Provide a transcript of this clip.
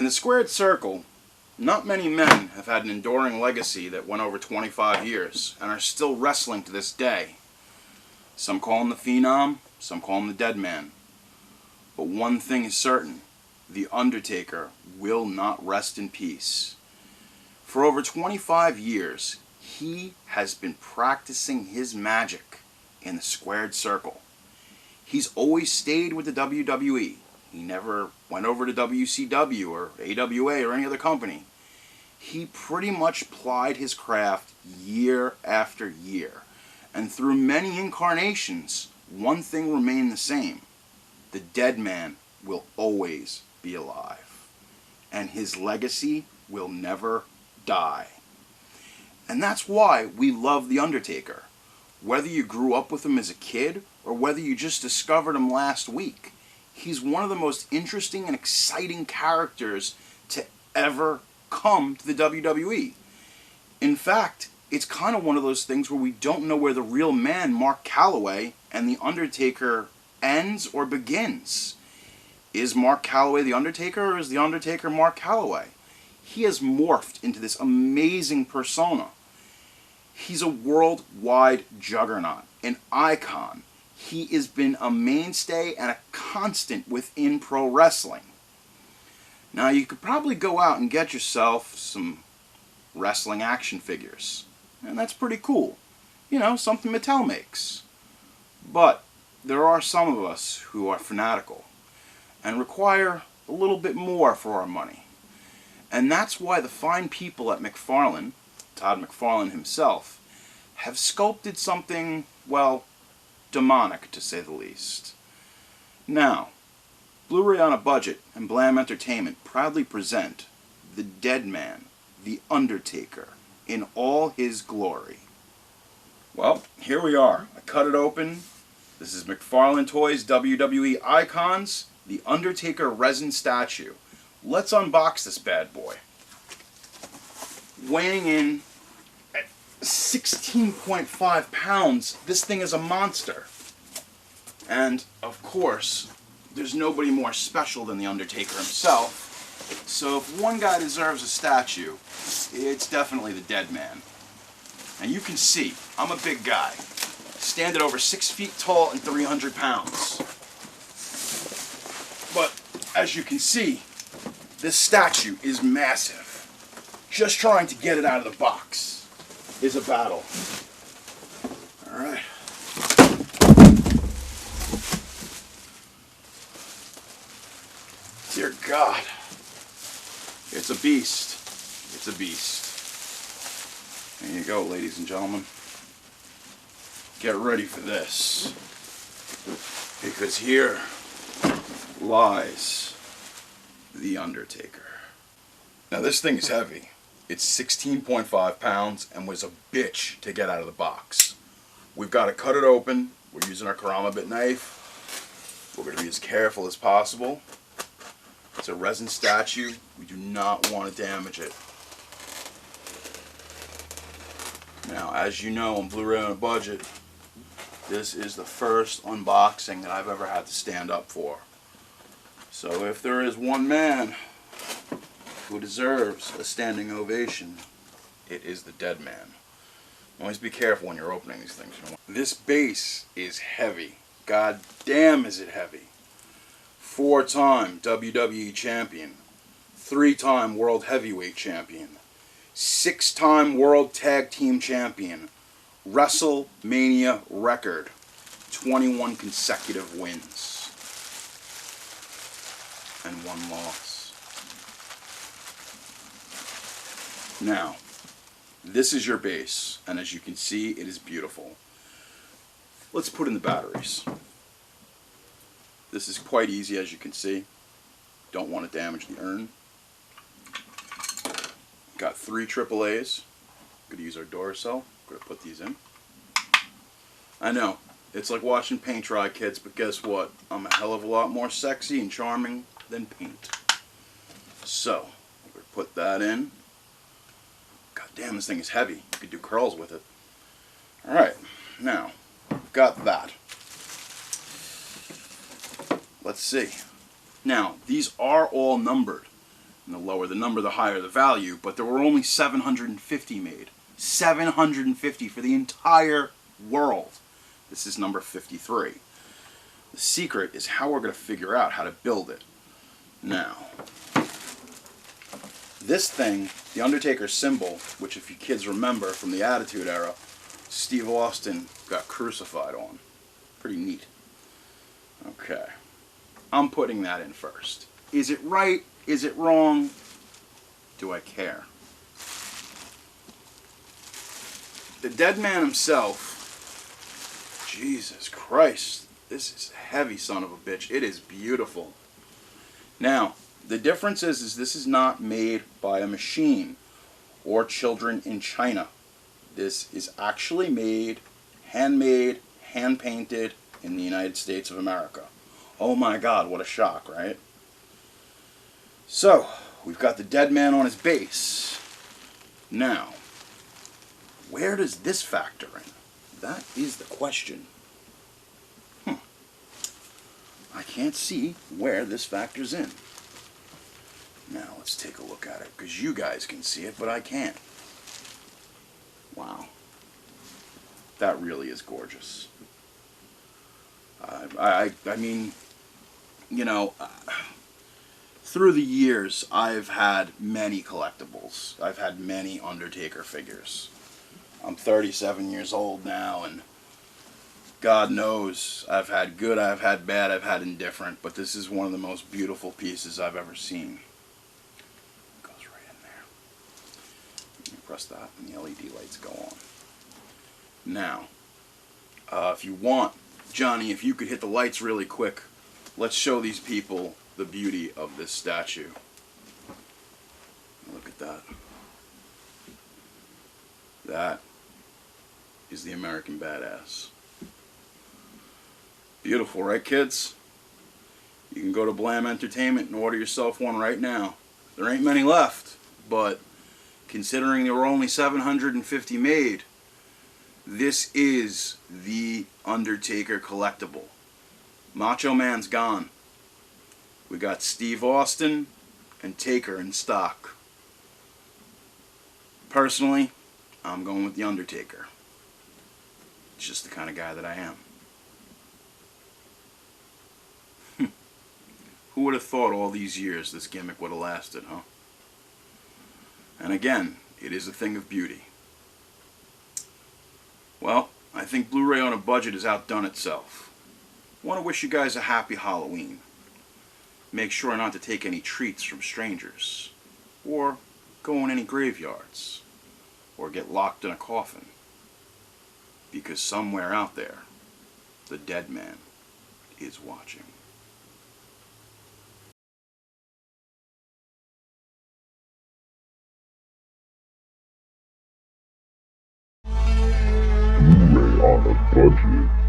the squared circle, not many men have had an enduring legacy that went over 25 years and are still wrestling to this day. Some call him the Phenom, some call him the Dead Man. But one thing is certain, The Undertaker will not rest in peace. For over 25 years, he has been practicing his magic in the squared circle. He's always stayed with the WWE. He never went over to WCW or AWA or any other company. He pretty much plied his craft year after year. And through many incarnations, one thing remained the same. The Dead Man will always be alive. And his legacy will never die. And that's why we love The Undertaker. Whether you grew up with him as a kid or whether you just discovered him last week, he's one of the most interesting and exciting characters to ever come to the WWE. In fact, it's kind of one of those things where we don't know where the real man, Mark Calaway, and The Undertaker ends or begins. Is Mark Calaway The Undertaker, or is The Undertaker Mark Calaway? He has morphed into this amazing persona. He's a worldwide juggernaut, an icon. He has been a mainstay and a constant within pro wrestling. Now, you could probably go out and get yourself some wrestling action figures. And that's pretty cool. You know, something Mattel makes. But there are some of us who are fanatical and require a little bit more for our money. And that's why the fine people at McFarlane, Todd McFarlane himself, have sculpted something, well, demonic to say the least. Now, Blu-ray on a Budget and Blam Entertainment proudly present The Dead Man, The Undertaker, in all his glory. Well, here we are. I cut it open. This is McFarlane Toys WWE Icons, The Undertaker resin statue. Let's unbox this bad boy. Weighing in at 16.5 pounds, this thing is a monster. And, of course, there's nobody more special than The Undertaker himself. So if one guy deserves a statue, it's definitely the Dead Man. And you can see, I'm a big guy. Stand at over 6 feet tall and 300 pounds. But, as you can see, this statue is massive. Just trying to get it out of the box is a battle. Alright. Dear God. It's a beast. It's a beast. There you go, ladies and gentlemen. Get ready for this. Because here lies The Undertaker. Now this thing is heavy. It's 16.5 pounds and was a bitch to get out of the box. We've got to cut it open. We're using our Karama bit knife. We're going to be as careful as possible. It's a resin statue. We do not want to damage it. Now, as you know, on Blu-ray on a Budget, this is the first unboxing that I've ever had to stand up for. So if there is one man who deserves a standing ovation, it is the Dead Man. Always be careful when you're opening these things. This base is heavy. God damn is it heavy. 4-time WWE Champion. 3-time World Heavyweight Champion. 6-time World Tag Team Champion. WrestleMania record. 21 consecutive wins. And 1 loss. Now, this is your base, and as you can see, it is beautiful. Let's put in the batteries. This is quite easy, as you can see. Don't want to damage the urn. Got 3 AAAs. Going to use our Duracell. Going to put these in. I know, it's like watching paint dry, kids, but guess what? I'm a hell of a lot more sexy and charming than paint. So, we're going to put that in. God damn, this thing is heavy. You could do curls with it. Alright, now, we've got that. Let's see. Now, these are all numbered. And the lower the number, the higher the value. But there were only 750 made. 750 for the entire world. This is number 53. The secret is how we're going to figure out how to build it. Now, this thing, the Undertaker symbol, which if you kids remember from the Attitude Era, Steve Austin got crucified on. Pretty neat. Okay. I'm putting that in first. Is it right? Is it wrong? Do I care? The dead man himself, Jesus Christ, this is a heavy son of a bitch. It is beautiful. Now, the difference is this is not made by a machine or children in China. This is actually made, handmade, hand-painted in the United States of America. Oh my God, what a shock, right? So, we've got the dead man on his base. Now, where does this factor in? That is the question. I can't see where this factors in. Now, let's take a look at it, because you guys can see it, but I can't. Wow. That really is gorgeous. I mean, you know, through the years, I've had many collectibles. I've had many Undertaker figures. I'm 37 years old now, and God knows I've had good, I've had bad, I've had indifferent, but this is one of the most beautiful pieces I've ever seen. It goes right in there. You press that, and the LED lights go on. Now, if you want, Johnny, if you could hit the lights really quick, let's show these people the beauty of this statue. Look at that. That is the American Badass. Beautiful, right, kids? You can go to Blam Entertainment and order yourself one right now. There ain't many left, but considering there were only 750 made, this is the Undertaker collectible. Macho Man's gone. We got Steve Austin and Taker in stock. Personally, I'm going with the Undertaker. It's just the kind of guy that I am. Who would have thought all these years this gimmick would have lasted, huh? And again, it is a thing of beauty. Well, I think Blu-ray on a budget has outdone itself. I want to wish you guys a happy Halloween. Make sure not to take any treats from strangers, or go in any graveyards, or get locked in a coffin. Because somewhere out there, the dead man is watching. Blu-ray on a budget.